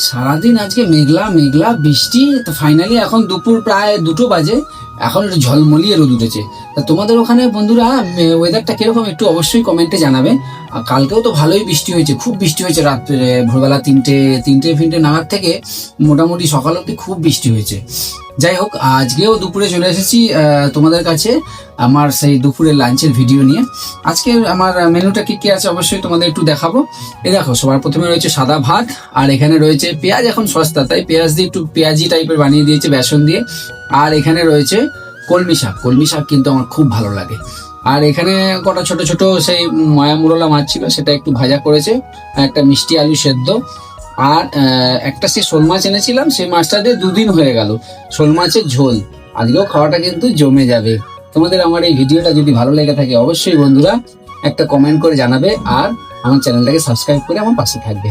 সারাদিন আজকে মেঘলা মেঘলা বৃষ্টি, তো ফাইনালি এখন দুপুর প্রায় 2টো বাজে, এখন একটু ঝলমলিয়ে রোদ উঠেছে। তা তোমাদের ওখানে বন্ধুরা ওয়েদারটা কিরকম একটু অবশ্যই কমেন্টে জানাবে। আর কালকেও তো ভালোই বৃষ্টি হয়েছে, খুব বৃষ্টি হয়েছে রাত্রে, ভোরবেলা তিনটে নাগাদ থেকে মোটামুটি সকাল অবধি খুব বৃষ্টি হয়েছে। যাই হোক, আজকেও দুপুরে চলে এসেছি তোমাদের কাছে আমার সেই দুপুরের লাঞ্চের ভিডিও নিয়ে। আজকে আমার মেনুটা কি কি আছে অবশ্যই তোমাদের একটু দেখাবো। এই দেখো, সবার প্রথমে রয়েছে সাদা ভাত, আর এখানে রয়েছে পেঁয়াজ, এখন সস্তা তাই পেঁয়াজ দিয়ে একটু পেঁয়াজি টাইপের বানিয়ে দিয়েছে বেসন দিয়ে। আর এখানে রয়েছে কলমি শাক, কলমি শাক কিন্তু আমার খুব ভালো লাগে। আর এখানে কটা ছোট ছোট সেই ময়া মুরলা মাছ ছিল, সেটা একটু ভাজা করেছে, আর একটা মিষ্টি আলু সেদ্ধ। আর একটা সে শোল মাছ এনেছিলাম, সেই মাছটা দিয়ে 2 দিন হয়ে গেল, শোল মাছের ঝোল। আজকেও খাওয়াটা কিন্তু জমে যাবে। তোমাদের আমার এই ভিডিওটা যদি ভালো লেগে থাকে অবশ্যই বন্ধুরা একটা কমেন্ট করে জানাবে, আর আমার চ্যানেলটাকে সাবস্ক্রাইব করে আমার পাশে থাকবে।